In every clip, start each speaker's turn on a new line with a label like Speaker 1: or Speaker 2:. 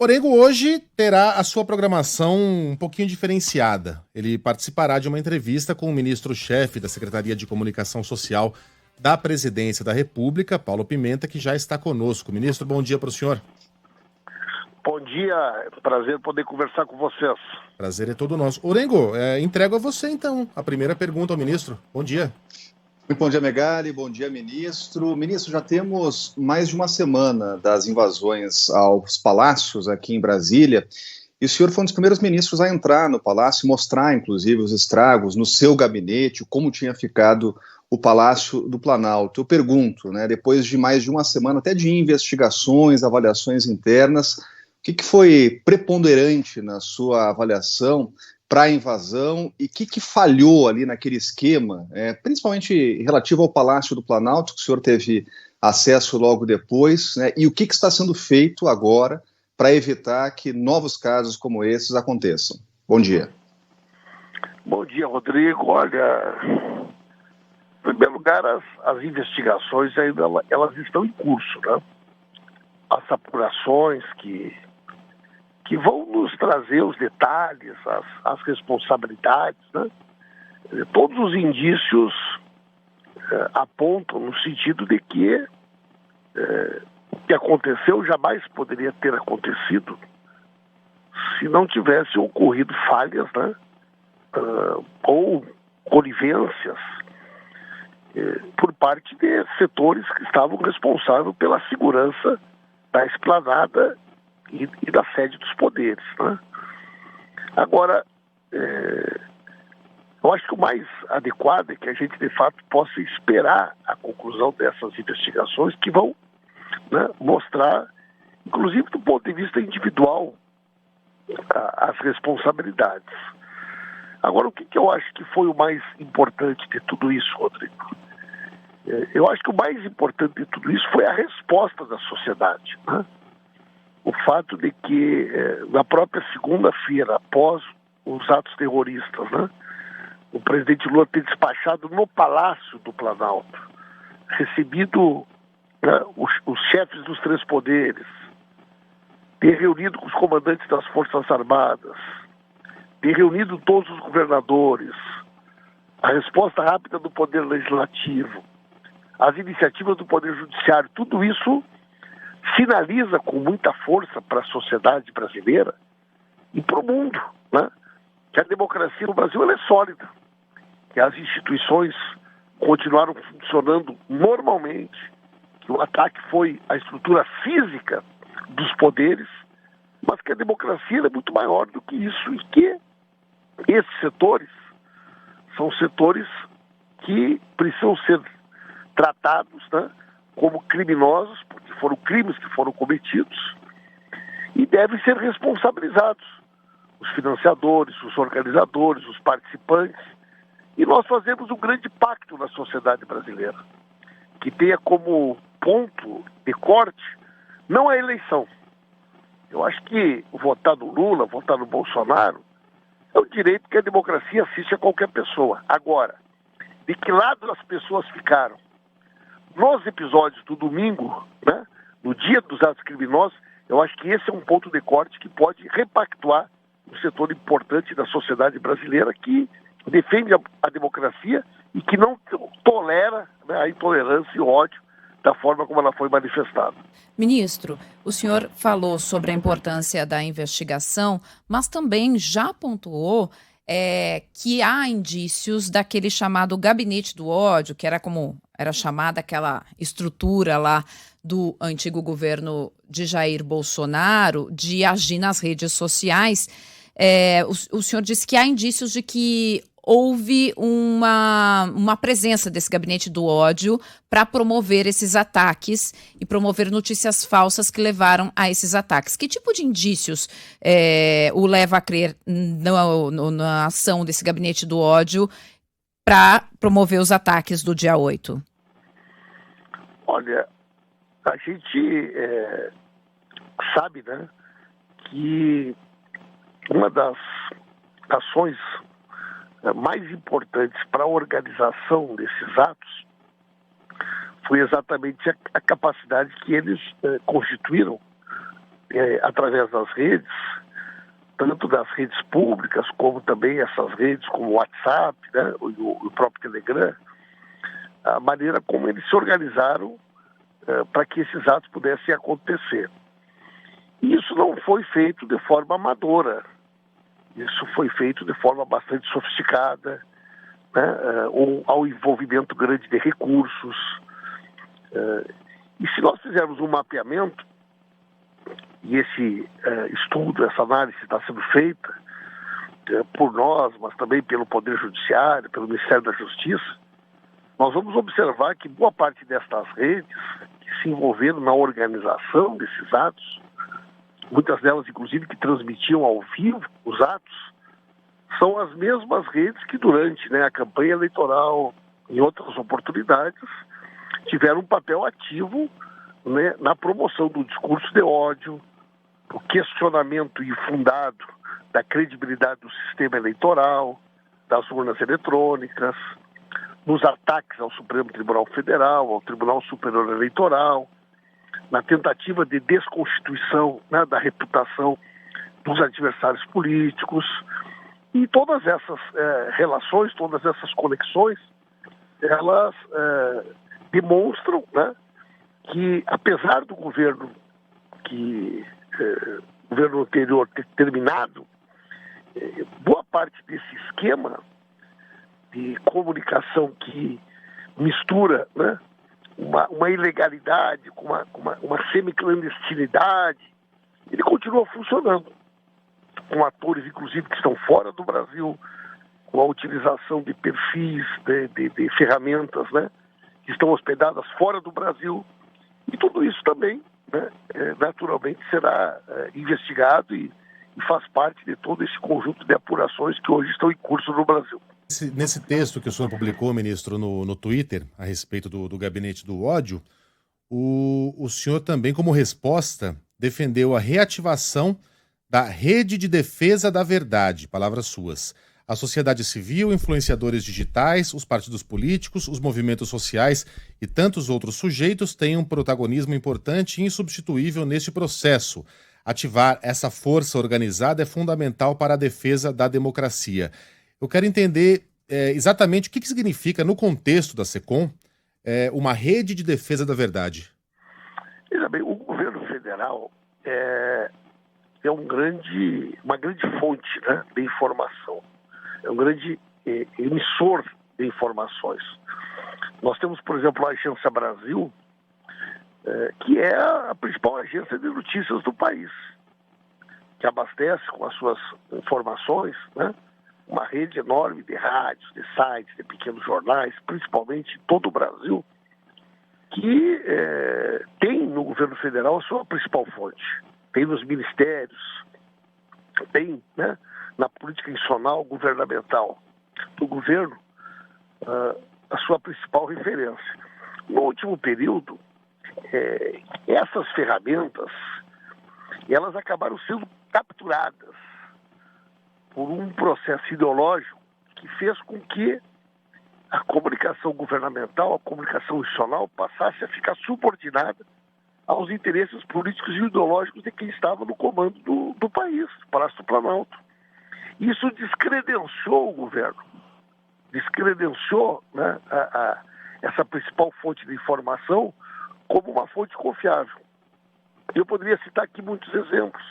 Speaker 1: Orengo hoje terá a sua programação um pouquinho diferenciada. Ele participará de uma entrevista com o ministro-chefe da Secretaria de Comunicação Social da Presidência da República, Paulo Pimenta, que já está conosco. Ministro, bom dia para o senhor.
Speaker 2: Bom dia, prazer poder conversar com vocês.
Speaker 1: Prazer é todo nosso. Orengo, entrego a você então a primeira pergunta ao ministro. Bom dia.
Speaker 3: Muito bom dia, Megali. Bom dia, ministro. Ministro, já temos mais de uma semana das invasões aos palácios aqui em Brasília, e o senhor foi um dos primeiros ministros a entrar no palácio e mostrar, inclusive, os estragos no seu gabinete, como tinha ficado o Palácio do Planalto. Eu pergunto, depois de mais de uma semana até de investigações, avaliações internas, o que foi preponderante na sua avaliação para a invasão e o que falhou ali naquele esquema, principalmente relativo ao Palácio do Planalto, que o senhor teve acesso logo depois, e o que está sendo feito agora para evitar que novos casos como esses aconteçam? Bom dia.
Speaker 2: Bom dia, Rodrigo. Olha, em primeiro lugar, as investigações ainda elas estão em curso, né? As apurações que vão nos trazer os detalhes, as responsabilidades, né? Todos os indícios apontam no sentido de que o que aconteceu jamais poderia ter acontecido se não tivesse ocorrido falhas, né? Ou conivências por parte de setores que estavam responsáveis pela segurança da esplanada e da sede dos poderes, né? Agora, eu acho que o mais adequado é que a gente, de fato, possa esperar a conclusão dessas investigações que vão, né, mostrar, inclusive do ponto de vista individual, as responsabilidades. Agora, o que eu acho que foi o mais importante de tudo isso, Rodrigo? Eu acho que o mais importante de tudo isso foi a resposta da sociedade, né? O fato de que, na própria segunda-feira, após os atos terroristas, né, o presidente Lula ter despachado no Palácio do Planalto, recebido, né, os chefes dos três poderes, ter reunido com os comandantes das Forças Armadas, ter reunido todos os governadores, a resposta rápida do Poder Legislativo, as iniciativas do Poder Judiciário, tudo isso sinaliza com muita força para a sociedade brasileira e para o mundo, né, que a democracia no Brasil ela é sólida, que as instituições continuaram funcionando normalmente, que o ataque foi à estrutura física dos poderes, mas que a democracia é muito maior do que isso e que esses setores são setores que precisam ser tratados, né, como criminosos, porque foram crimes que foram cometidos, e devem ser responsabilizados. Os financiadores, os organizadores, os participantes. E nós fazemos um grande pacto na sociedade brasileira, que tenha como ponto de corte não a eleição. Eu acho que votar no Lula, votar no Bolsonaro, é o direito que a democracia assiste a qualquer pessoa. Agora, de que lado as pessoas ficaram? Nos episódios do domingo, né, no dia dos atos criminosos, eu acho que esse é um ponto de corte que pode repactuar um setor importante da sociedade brasileira que defende a democracia e que não tolera, né, a intolerância e o ódio da forma como ela foi manifestada.
Speaker 4: Ministro, o senhor falou sobre a importância da investigação, mas também já pontuou que há indícios daquele chamado gabinete do ódio, que era como era chamada aquela estrutura lá do antigo governo de Jair Bolsonaro, de agir nas redes sociais. O senhor disse que há indícios de que houve uma presença desse gabinete do ódio para promover esses ataques e promover notícias falsas que levaram a esses ataques. Que tipo de indícios o leva a crer na ação desse gabinete do ódio para promover os ataques do dia 8?
Speaker 2: Olha, a gente sabe, né, que uma das ações mais importantes para a organização desses atos foi exatamente a capacidade que eles constituíram através das redes, tanto das redes públicas, como também essas redes como o WhatsApp, né, o próprio Telegram, a maneira como eles se organizaram para que esses atos pudessem acontecer. E isso não foi feito de forma amadora, isso foi feito de forma bastante sofisticada, né, ao envolvimento grande de recursos. E se nós fizermos um mapeamento, e esse estudo, essa análise está sendo feita por nós, mas também pelo Poder Judiciário, pelo Ministério da Justiça, nós vamos observar que boa parte destas redes que se envolveram na organização desses atos, muitas delas inclusive que transmitiam ao vivo os atos, são as mesmas redes que durante, né, a campanha eleitoral, em outras oportunidades, tiveram um papel ativo, né, na promoção do discurso de ódio, o questionamento infundado da credibilidade do sistema eleitoral, das urnas eletrônicas, nos ataques ao Supremo Tribunal Federal, ao Tribunal Superior Eleitoral, na tentativa de desconstituição, né, da reputação dos adversários políticos. E todas essas relações, todas essas conexões, elas demonstram, né, que apesar do governo anterior ter terminado, boa parte desse esquema de comunicação que mistura, né, uma ilegalidade com uma semi-clandestinidade, ele continua funcionando, com atores inclusive que estão fora do Brasil, com a utilização de perfis, de ferramentas, né, que estão hospedadas fora do Brasil, e tudo isso também, né, naturalmente será investigado e faz parte de todo esse conjunto de apurações que hoje estão em curso no Brasil.
Speaker 1: Nesse texto que o senhor publicou, ministro, no Twitter, a respeito do gabinete do ódio, o senhor também, como resposta, defendeu a reativação da Rede de Defesa da Verdade, palavras suas. A sociedade civil, influenciadores digitais, os partidos políticos, os movimentos sociais e tantos outros sujeitos têm um protagonismo importante e insubstituível neste processo. Ativar essa força organizada é fundamental para a defesa da democracia. Eu quero entender exatamente o que significa, no contexto da SECOM, uma rede de defesa da verdade.
Speaker 2: Veja bem, o governo federal é uma grande fonte, né, de informação. É um grande emissor de informações. Nós temos, por exemplo, a Agência Brasil, que é a principal agência de notícias do país, que abastece com as suas informações, né, uma rede enorme de rádios, de sites, de pequenos jornais, principalmente em todo o Brasil, que tem no governo federal a sua principal fonte. Tem nos ministérios, tem, né, na política institucional governamental do governo a sua principal referência. No último período, essas ferramentas, elas acabaram sendo capturadas por um processo ideológico que fez com que a comunicação governamental, a comunicação institucional passasse a ficar subordinada aos interesses políticos e ideológicos de quem estava no comando do país, do Palácio do Planalto. Isso descredenciou o governo, descredenciou, né, essa principal fonte de informação como uma fonte confiável. Eu poderia citar aqui muitos exemplos,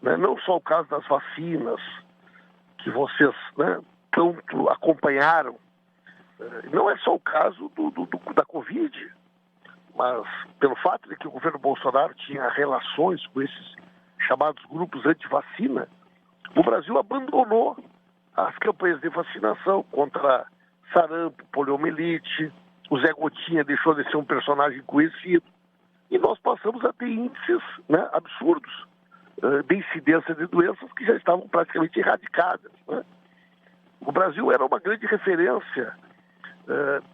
Speaker 2: né, não só o caso das vacinas, que vocês, né, tanto acompanharam, não é só o caso da Covid, mas pelo fato de que o governo Bolsonaro tinha relações com esses chamados grupos anti-vacina, o Brasil abandonou as campanhas de vacinação contra sarampo, poliomielite, o Zé Gotinha deixou de ser um personagem conhecido, e nós passamos a ter índices, né, absurdos de incidência de doenças que já estavam praticamente erradicadas, né? O Brasil era uma grande referência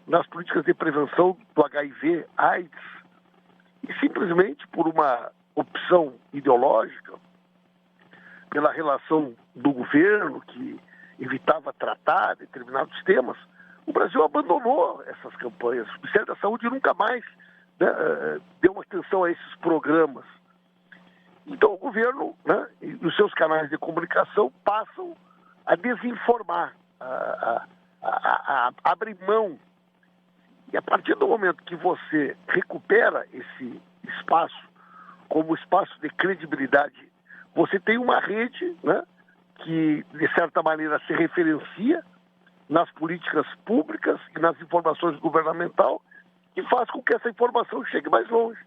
Speaker 2: nas políticas de prevenção do HIV, AIDS, e simplesmente por uma opção ideológica, pela relação do governo que evitava tratar determinados temas, o Brasil abandonou essas campanhas. O Ministério da Saúde nunca mais, né, deu uma atenção a esses programas. Então o governo, né, e os seus canais de comunicação passam a desinformar, a abrir mão. E a partir do momento que você recupera esse espaço como espaço de credibilidade, você tem uma rede, né, que, de certa maneira, se referencia nas políticas públicas e nas informações governamentais e faz com que essa informação chegue mais longe.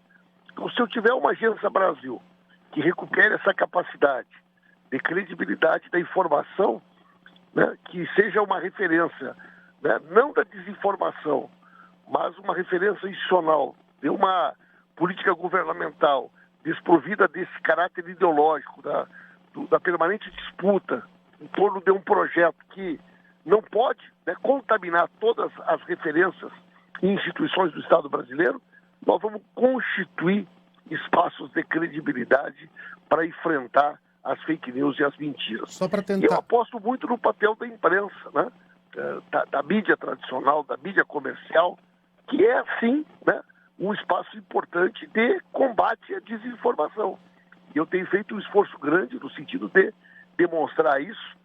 Speaker 2: Então, se eu tiver uma Agência Brasil que recupere essa capacidade de credibilidade da informação, né, que seja uma referência, né, não da desinformação, mas uma referência institucional de uma política governamental desprovida desse caráter ideológico, da permanente disputa em torno de um projeto que não pode, né, contaminar todas as referências e instituições do Estado brasileiro, nós vamos constituir espaços de credibilidade para enfrentar as fake news e as mentiras.
Speaker 1: Só para
Speaker 2: Eu
Speaker 1: tentar.
Speaker 2: aposto muito no papel da imprensa, né, da mídia tradicional, da mídia comercial, que é, sim, né, um espaço importante de combate à desinformação. E eu tenho feito um esforço grande no sentido de demonstrar isso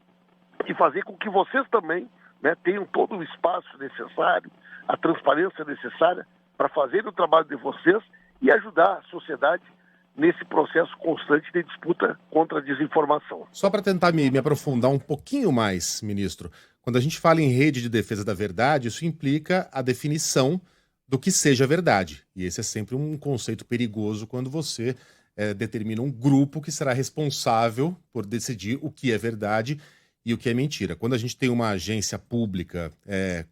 Speaker 2: e fazer com que vocês também, né, tenham todo o espaço necessário, a transparência necessária para fazer o trabalho de vocês e ajudar a sociedade nesse processo constante de disputa contra a desinformação.
Speaker 1: Só para tentar me aprofundar um pouquinho mais, ministro, quando a gente fala em rede de defesa da verdade, isso implica a definição do que seja verdade. E esse é sempre um conceito perigoso quando você determina um grupo que será responsável por decidir o que é verdade e o que é mentira. Quando a gente tem uma agência pública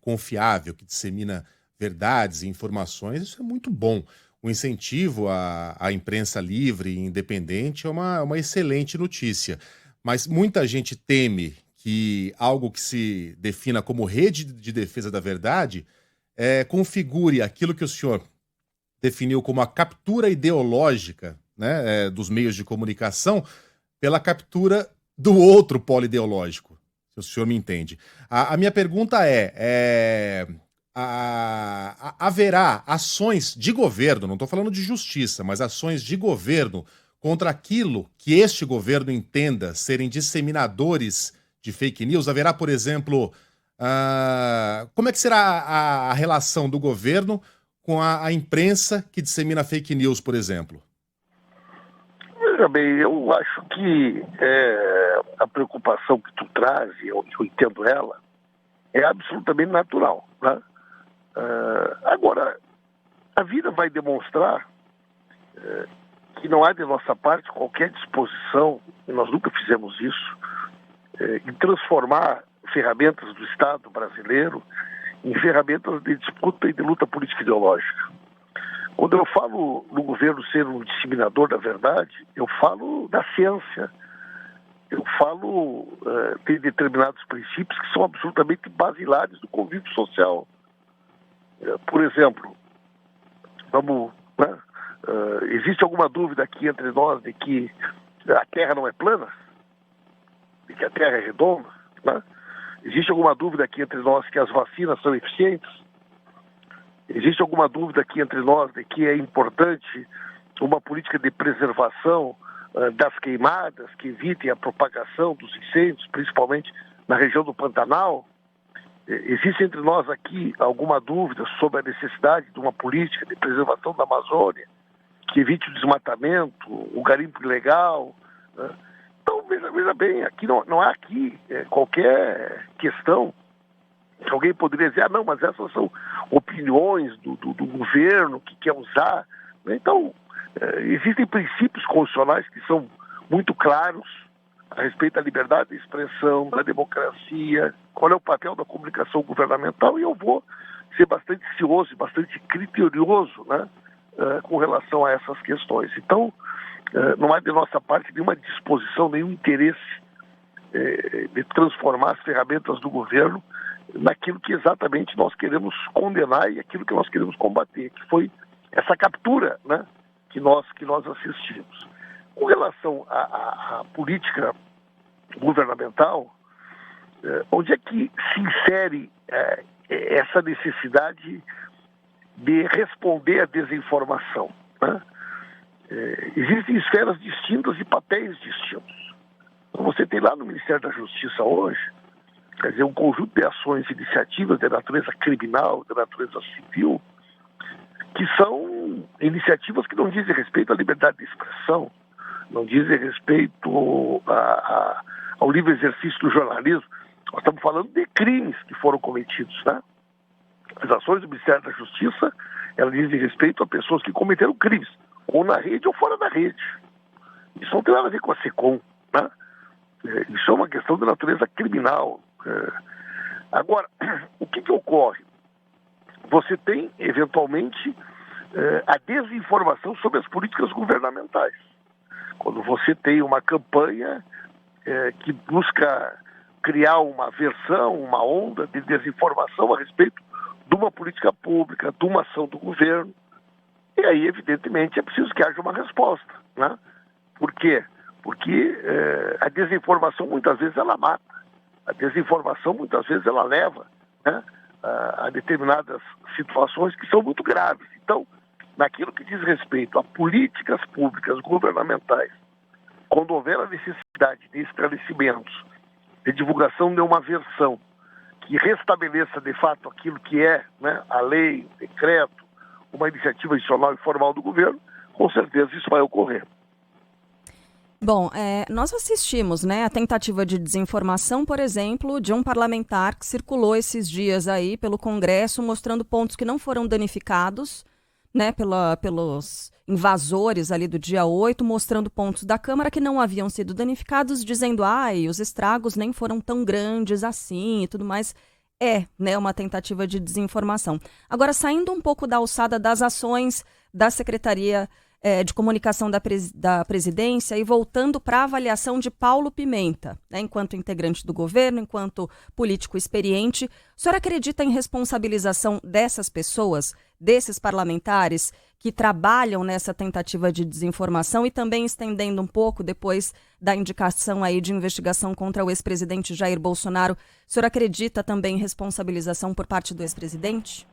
Speaker 1: confiável, que dissemina verdades e informações, isso é muito bom. O incentivo à imprensa livre e independente é uma excelente notícia. Mas muita gente teme que algo que se defina como rede de defesa da verdade configure aquilo que o senhor definiu como a captura ideológica, né, dos meios de comunicação pela captura do outro polo ideológico, se o senhor me entende. A minha pergunta haverá ações de governo, não estou falando de justiça, mas ações de governo contra aquilo que este governo entenda serem disseminadores de fake news? Haverá, por exemplo, como é que será a relação do governo com a imprensa que dissemina fake news, por exemplo?
Speaker 2: Veja bem, eu acho que a preocupação que tu traz, eu entendo ela, é absolutamente natural, né? Agora, a vida vai demonstrar que não há de nossa parte qualquer disposição, e nós nunca fizemos isso, em transformar ferramentas do Estado brasileiro em ferramentas de disputa e de luta política ideológica. Quando eu falo no governo ser um disseminador da verdade, eu falo da ciência, eu falo de determinados princípios que são absolutamente basilares do convívio social. Por exemplo, existe alguma dúvida aqui entre nós de que a Terra não é plana? De que a Terra é redonda? Né? Existe alguma dúvida aqui entre nós que as vacinas são eficientes? Existe alguma dúvida aqui entre nós de que é importante uma política de preservação das queimadas que evitem a propagação dos incêndios, principalmente na região do Pantanal? Existe entre nós aqui alguma dúvida sobre a necessidade de uma política de preservação da Amazônia que evite o desmatamento, o garimpo ilegal? Né? Então, veja bem, aqui não há aqui qualquer questão que alguém poderia dizer, não, mas essas são opiniões do governo que quer usar. Então, existem princípios constitucionais que são muito claros a respeito da liberdade de expressão, da democracia, qual é o papel da comunicação governamental, e eu vou ser bastante cioso e bastante criterioso, né, com relação a essas questões. Então, não há de nossa parte nenhuma disposição, nenhum interesse de transformar as ferramentas do governo naquilo que exatamente nós queremos condenar e aquilo que nós queremos combater, que foi essa captura, né, que nós assistimos. Com relação à política governamental, onde é que se insere essa necessidade de responder à desinformação, né? Existem esferas distintas e papéis distintos. Então, você tem lá no Ministério da Justiça hoje, quer dizer, um conjunto de ações e iniciativas de natureza criminal, de natureza civil, que são iniciativas que não dizem respeito à liberdade de expressão, não dizem respeito ao livre exercício do jornalismo. Nós estamos falando de crimes que foram cometidos, né? As ações do Ministério da Justiça, elas dizem respeito a pessoas que cometeram crimes, ou na rede ou fora da rede. Isso não tem nada a ver com a SECOM, né? Isso é uma questão de natureza criminal. Agora, o que ocorre? Você tem, eventualmente, a desinformação sobre as políticas governamentais. Quando você tem uma campanha que busca criar uma versão, uma onda de desinformação a respeito de uma política pública, de uma ação do governo, e aí, evidentemente, é preciso que haja uma resposta, né? Por quê? Porque a desinformação, muitas vezes, ela mata. A desinformação, muitas vezes, ela leva, né, a determinadas situações que são muito graves. Então, naquilo que diz respeito a políticas públicas governamentais, quando houver a necessidade de esclarecimentos, de divulgação de uma versão que restabeleça de fato aquilo que é, né, a lei, o decreto, uma iniciativa adicional e formal do governo, com certeza isso vai ocorrer.
Speaker 5: Bom, nós assistimos, né, a tentativa de desinformação, por exemplo, de um parlamentar que circulou esses dias aí pelo Congresso mostrando pontos que não foram danificados, né, pelos invasores ali do dia 8, mostrando pontos da Câmara que não haviam sido danificados, dizendo, os estragos nem foram tão grandes assim e tudo mais. Né, uma tentativa de desinformação. Agora, saindo um pouco da alçada das ações da Secretaria de Comunicação da Presidência e voltando para a avaliação de Paulo Pimenta, né, enquanto integrante do governo, enquanto político experiente, o senhor acredita em responsabilização dessas pessoas, desses parlamentares que trabalham nessa tentativa de desinformação e também estendendo um pouco depois da indicação aí de investigação contra o ex-presidente Jair Bolsonaro, o senhor acredita também em responsabilização por parte do ex-presidente?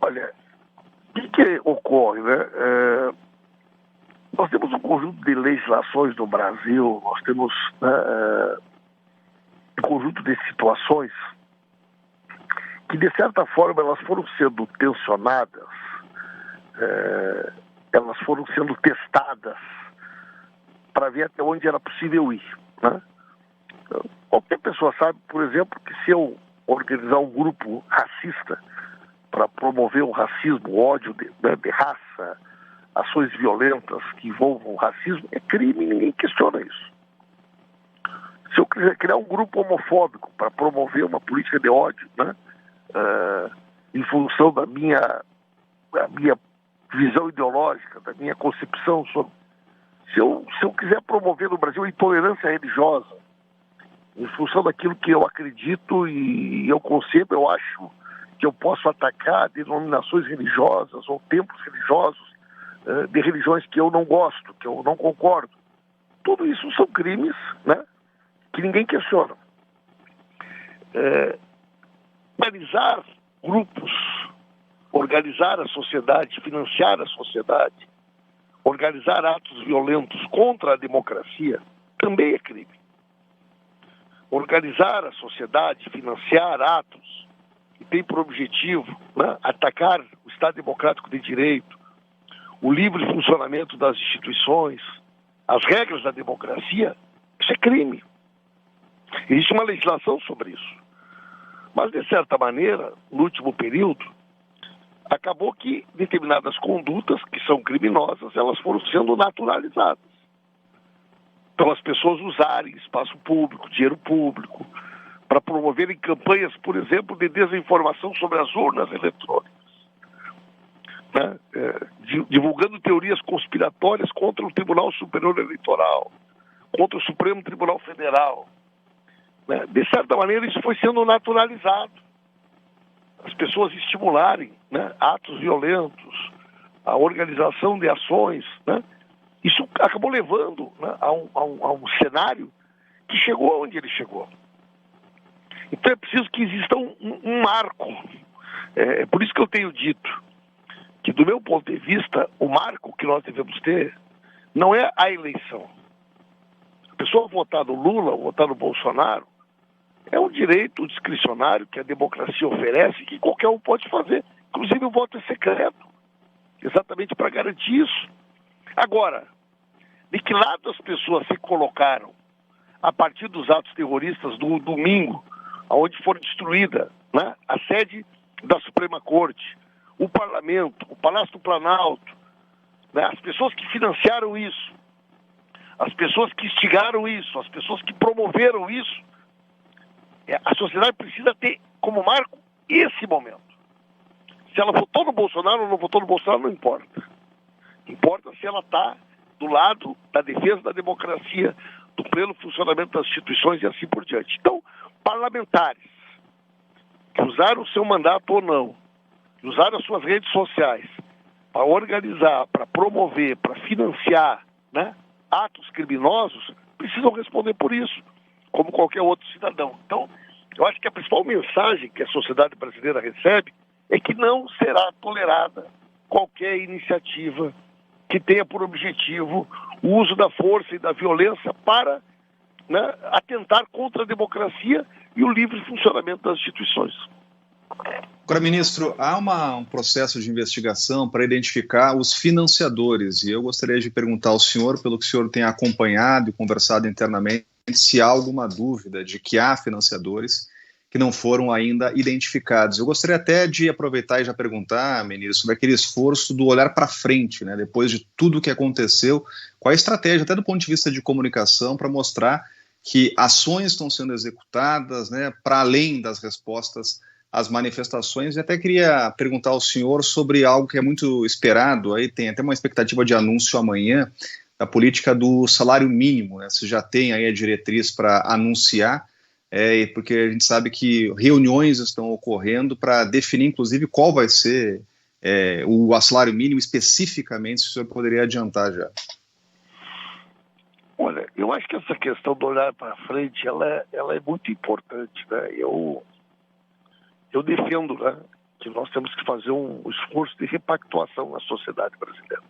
Speaker 2: Olha, o que ocorre, né? Nós temos um conjunto de legislações no Brasil, nós temos um conjunto de situações que, de certa forma, elas foram sendo tensionadas, elas foram sendo testadas para ver até onde era possível ir, né? Qualquer pessoa sabe, por exemplo, que se eu organizar um grupo racista para promover o racismo, o ódio de raça, ações violentas que envolvam o racismo, é crime, ninguém questiona isso. Se eu quiser criar um grupo homofóbico para promover uma política de ódio, né, em função da minha visão ideológica, da minha concepção sobre... Se eu quiser promover no Brasil a intolerância religiosa, em função daquilo que eu acredito e eu concebo, eu acho que eu posso atacar denominações religiosas ou templos religiosos de religiões que eu não gosto, que eu não concordo. Tudo isso são crimes, né, que ninguém questiona. Organizar grupos, organizar a sociedade, financiar a sociedade, organizar atos violentos contra a democracia também é crime. Organizar a sociedade, financiar atos que tem por objetivo, né, atacar o Estado Democrático de Direito, o livre funcionamento das instituições, as regras da democracia, isso é crime. Existe uma legislação sobre isso. Mas, de certa maneira, no último período, acabou que determinadas condutas que são criminosas, elas foram sendo naturalizadas. Então, as pessoas usarem espaço público, dinheiro público, para promoverem campanhas, por exemplo, de desinformação sobre as urnas eletrônicas, né? Divulgando teorias conspiratórias contra o Tribunal Superior Eleitoral, contra o Supremo Tribunal Federal, né? De certa maneira, isso foi sendo naturalizado. As pessoas estimularem, né, atos violentos, a organização de ações, né? Isso acabou levando, né, a um cenário que chegou onde ele chegou. Então é preciso que exista um marco. É por isso que eu tenho dito, que, do meu ponto de vista, o marco que nós devemos ter não é a eleição. A pessoa votar no Lula ou votar no Bolsonaro é um direito discricionário que a democracia oferece, que qualquer um pode fazer. Inclusive o voto é secreto, exatamente para garantir isso. Agora, de que lado as pessoas se colocaram a partir dos atos terroristas do domingo, onde foi destruída, né, a sede da Suprema Corte, o Parlamento, o Palácio do Planalto, né, as pessoas que financiaram isso, as pessoas que instigaram isso, as pessoas que promoveram isso, a sociedade precisa ter como marco esse momento. Se ela votou no Bolsonaro ou não votou no Bolsonaro, não importa. Importa se ela está do lado da defesa da democracia, do pleno funcionamento das instituições e assim por diante. Então, parlamentares que usaram o seu mandato ou não, que usaram as suas redes sociais para organizar, para promover, para financiar, né, atos criminosos, precisam responder por isso, como qualquer outro cidadão. Então, eu acho que a principal mensagem que a sociedade brasileira recebe é que não será tolerada qualquer iniciativa que tenha por objetivo o uso da força e da violência para, né, atentar contra a democracia e o livre funcionamento das instituições.
Speaker 3: Agora, ministro, há um processo de investigação para identificar os financiadores, e eu gostaria de perguntar ao senhor, pelo que o senhor tem acompanhado e conversado internamente, se há alguma dúvida de que há financiadores que não foram ainda identificados. Eu gostaria até de aproveitar e já perguntar, ministro, sobre aquele esforço do olhar para frente, né, depois de tudo o que aconteceu, qual a estratégia, até do ponto de vista de comunicação, para mostrar que ações estão sendo executadas, né, para além das respostas às manifestações. E até queria perguntar ao senhor sobre algo que é muito esperado, aí tem até uma expectativa de anúncio amanhã, da política do salário mínimo, né? Se já tem aí a diretriz para anunciar, porque a gente sabe que reuniões estão ocorrendo para definir, inclusive, qual vai ser o salário mínimo especificamente, se o senhor poderia adiantar já.
Speaker 2: Olha, eu acho que essa questão do olhar para frente, ela é muito importante, né? Eu defendo, né, que nós temos que fazer um esforço de repactuação na sociedade brasileira.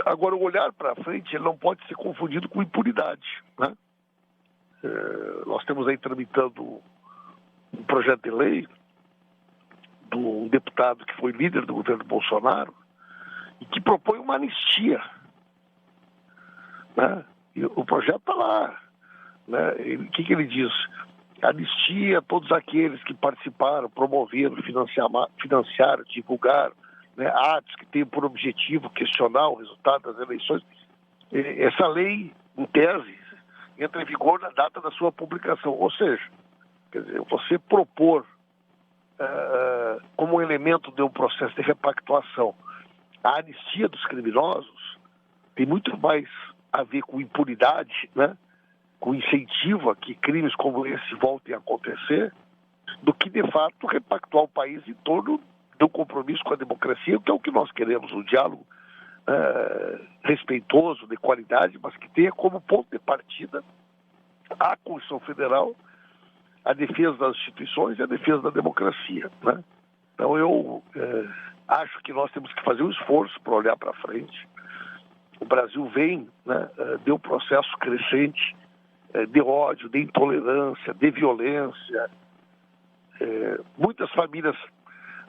Speaker 2: Agora, o olhar para frente, ele não pode ser confundido com impunidade, né? Nós temos aí tramitando um projeto de lei de um deputado que foi líder do governo Bolsonaro e que propõe uma anistia, né? E o projeto está lá, né? O que ele diz? Anistia a todos aqueles que participaram, promoveram, financiaram, divulgaram, né, atos que têm por objetivo questionar o resultado das eleições. Essa lei, em tese, entra em vigor na data da sua publicação. Ou seja, quer dizer, você propor como um elemento de um processo de repactuação a anistia dos criminosos tem muito mais a ver com impunidade, né, com incentivo a que crimes como esse voltem a acontecer, do que, de fato, repactuar o país em torno do compromisso com a democracia, que é o que nós queremos, um diálogo respeitoso, de qualidade, mas que tenha como ponto de partida a Constituição Federal, a defesa das instituições e a defesa da democracia, né? Então eu acho que nós temos que fazer um esforço para olhar para frente. O Brasil vem, né, de um processo crescente de ódio, de intolerância, de violência. Muitas famílias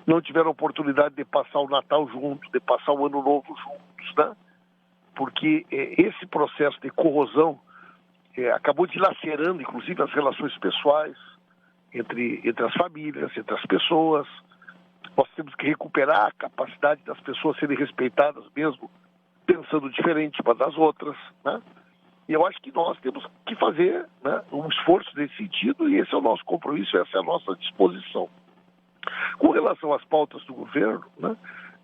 Speaker 2: não tiveram oportunidade de passar o Natal juntos, de passar o Ano Novo juntos, né? Porque esse processo de corrosão acabou dilacerando, inclusive, as relações pessoais entre as famílias, entre as pessoas. Nós temos que recuperar a capacidade das pessoas serem respeitadas, mesmo pensando diferente umas das outras, né? E eu acho que nós temos que fazer, né, um esforço nesse sentido, e esse é o nosso compromisso, essa é a nossa disposição. Com relação às pautas do governo, né,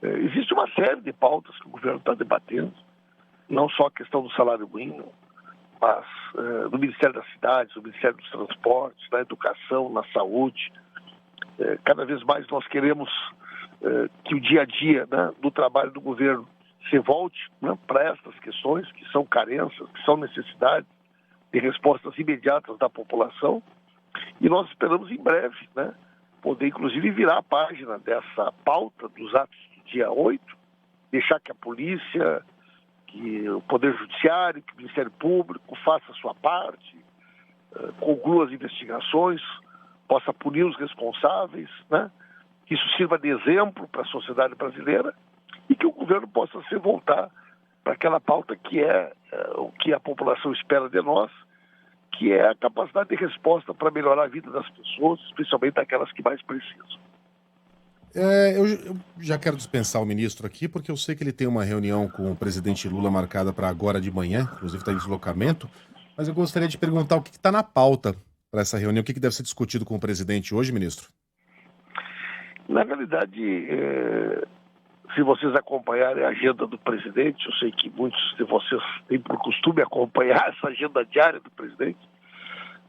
Speaker 2: existe uma série de pautas que o governo está debatendo, não só a questão do salário mínimo, mas no Ministério das Cidades, no Ministério dos Transportes, na educação, na saúde. Cada vez mais nós queremos que o dia a dia, né, do trabalho do governo se volte, né, para estas questões que são carências, que são necessidades de respostas imediatas da população, e nós esperamos em breve, né, poder inclusive virar a página dessa pauta dos atos dia 8, deixar que a polícia, que o Poder Judiciário, que o Ministério Público faça a sua parte, conclua as investigações, possa punir os responsáveis, né? Que isso sirva de exemplo para a sociedade brasileira e que o governo possa se voltar para aquela pauta que é o que a população espera de nós, que é a capacidade de resposta para melhorar a vida das pessoas, especialmente aquelas que mais precisam.
Speaker 1: Eu já quero dispensar o ministro aqui, porque eu sei que ele tem uma reunião com o presidente Lula marcada para agora de manhã, inclusive está em deslocamento, mas eu gostaria de perguntar o que está na pauta para essa reunião, o que deve ser discutido com o presidente hoje, ministro?
Speaker 2: Na realidade, se vocês acompanharem a agenda do presidente, eu sei que muitos de vocês têm por costume acompanhar essa agenda diária do presidente,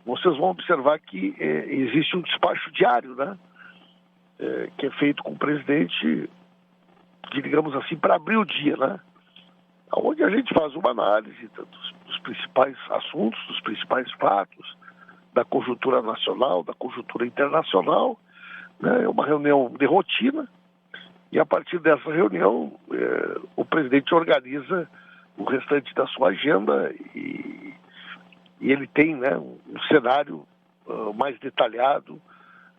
Speaker 2: vocês vão observar que existe um despacho diário, né? Que é feito com o presidente, digamos assim, para abrir o dia, né? Onde a gente faz uma análise dos principais assuntos, dos principais fatos, da conjuntura nacional, da conjuntura internacional, né? É uma reunião de rotina, e a partir dessa reunião o presidente organiza o restante da sua agenda e ele tem, né, um cenário mais detalhado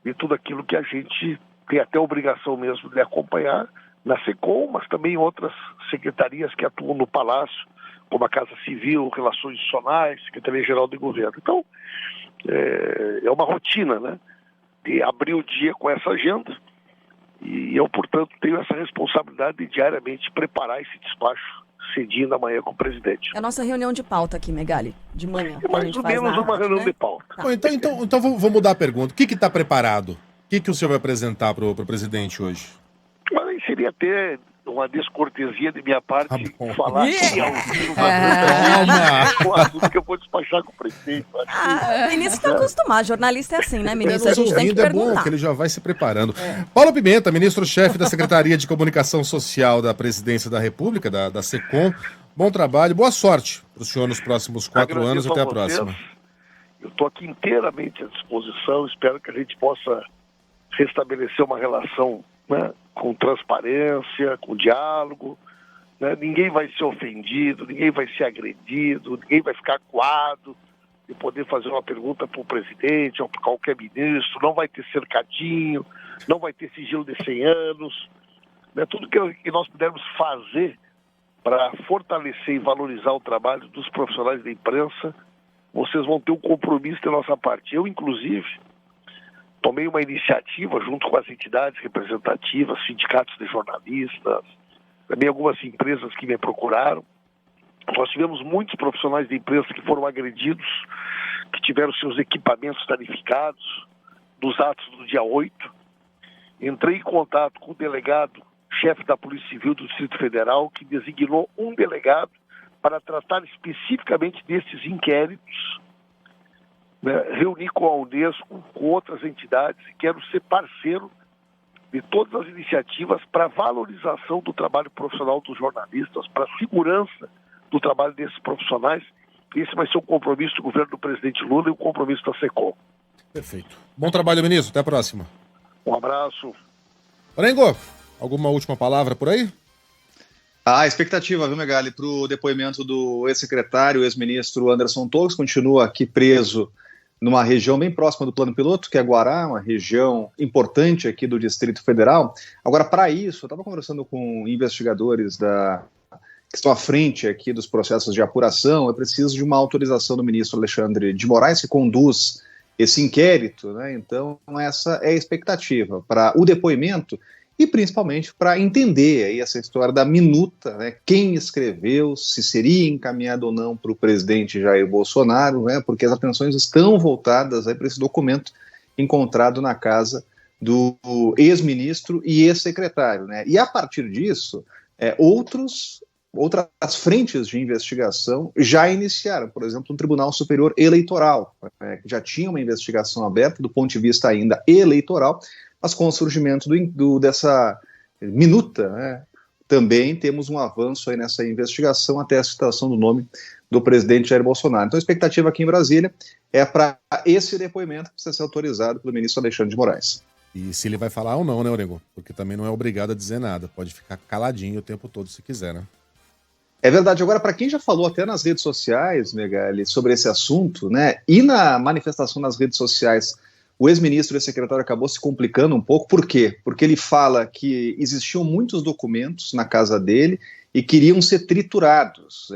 Speaker 2: de tudo aquilo que a gente tem até a obrigação mesmo de acompanhar na SECOM, mas também em outras secretarias que atuam no Palácio, como a Casa Civil, Relações Institucionais, Secretaria-Geral de Governo. Então, é uma rotina, né, de abrir o dia com essa agenda, e eu, portanto, tenho essa responsabilidade de diariamente preparar esse despacho cedinho da manhã com o presidente.
Speaker 5: É a nossa reunião de pauta aqui, Megali, de manhã.
Speaker 2: É mais ou menos uma reunião, né, de pauta.
Speaker 1: Tá. Então vou mudar a pergunta. O que está preparado? O que o senhor vai apresentar para o presidente hoje?
Speaker 2: Mas aí seria até uma descortesia de minha parte falar que é um assunto que eu vou despachar com o presidente.
Speaker 5: O ministro está acostumado, jornalista é assim, né, ministro? A
Speaker 1: Nos
Speaker 5: gente tem que
Speaker 1: ouvindo,
Speaker 5: perguntar.
Speaker 1: É bom que ele já vai se preparando. Paulo Pimenta, ministro-chefe da Secretaria de Comunicação Social da Presidência da República, da SECOM. Bom trabalho, boa sorte para o senhor nos próximos 4 anos. Até a próxima.
Speaker 2: Eu estou aqui inteiramente à disposição, espero que a gente possa restabelecer uma relação, né, com transparência, com diálogo, né? Ninguém vai ser ofendido, ninguém vai ser agredido, ninguém vai ficar acuado de poder fazer uma pergunta para o presidente ou para qualquer ministro, não vai ter cercadinho, não vai ter sigilo de 100 anos, né? Tudo que nós pudermos fazer para fortalecer e valorizar o trabalho dos profissionais da imprensa, vocês vão ter um compromisso da nossa parte. Eu, inclusive, tomei uma iniciativa junto com as entidades representativas, sindicatos de jornalistas, também algumas empresas que me procuraram. Nós tivemos muitos profissionais de imprensa que foram agredidos, que tiveram seus equipamentos danificados nos atos do dia 8. Entrei em contato com o delegado, chefe da Polícia Civil do Distrito Federal, que designou um delegado para tratar especificamente desses inquéritos, né, reunir com a Unesco, com outras entidades, e quero ser parceiro de todas as iniciativas para a valorização do trabalho profissional dos jornalistas, para a segurança do trabalho desses profissionais. Esse vai ser um compromisso do governo do presidente Lula e um compromisso da SECOM.
Speaker 1: Perfeito. Bom trabalho, ministro. Até a próxima.
Speaker 2: Um abraço.
Speaker 1: Orengo, alguma última palavra por aí?
Speaker 3: A expectativa, viu, Megali, para o depoimento do ex-secretário, ex-ministro Anderson Torres, continua aqui preso numa região bem próxima do Plano Piloto, que é Guará, uma região importante aqui do Distrito Federal. Agora, para isso, eu estava conversando com investigadores que estão à frente aqui dos processos de apuração, é preciso de uma autorização do ministro Alexandre de Moraes, que conduz esse inquérito, né? Então, essa é a expectativa para o depoimento e principalmente para entender aí essa história da minuta, né? Quem escreveu, se seria encaminhado ou não para o presidente Jair Bolsonaro, né? Porque as atenções estão voltadas para esse documento encontrado na casa do ex-ministro e ex-secretário, né? E a partir disso, outras frentes de investigação já iniciaram, por exemplo, o Tribunal Superior Eleitoral, que já tinha uma investigação aberta do ponto de vista ainda eleitoral, mas com o surgimento dessa minuta, né, também temos um avanço aí nessa investigação até a citação do nome do presidente Jair Bolsonaro. Então a expectativa aqui em Brasília é para esse depoimento que precisa ser autorizado pelo ministro Alexandre de Moraes.
Speaker 1: E se ele vai falar ou não, né, Orengo? Porque também não é obrigado a dizer nada. Pode ficar caladinho o tempo todo se quiser, né?
Speaker 3: É verdade. Agora, para quem já falou até nas redes sociais, Megali, sobre esse assunto, né? E na manifestação nas redes sociais, o ex-ministro e ex-secretário acabou se complicando um pouco. Por quê? Porque ele fala que existiam muitos documentos na casa dele e queriam ser triturados.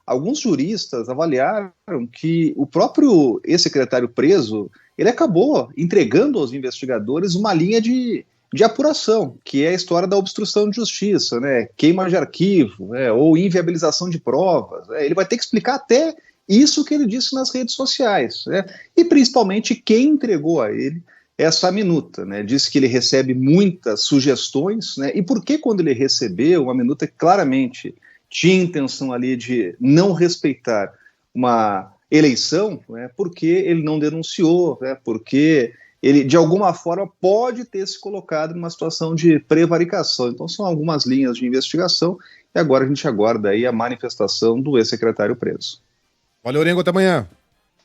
Speaker 3: Alguns juristas avaliaram que o próprio ex-secretário preso, ele acabou entregando aos investigadores uma linha de apuração, que é a história da obstrução de justiça, né? Queima de arquivo, ou inviabilização de provas. Ele vai ter que explicar até isso que ele disse nas redes sociais, né? E principalmente quem entregou a ele essa minuta, né? Disse que ele recebe muitas sugestões, né? E por que quando ele recebeu uma minuta que claramente tinha intenção ali de não respeitar uma eleição, né? Porque ele não denunciou, né? Porque ele, de alguma forma, pode ter se colocado numa situação de prevaricação. Então, são algumas linhas de investigação e agora a gente aguarda aí a manifestação do ex-secretário preso.
Speaker 1: Valeu, Orengo, até amanhã.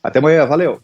Speaker 3: Até amanhã, valeu.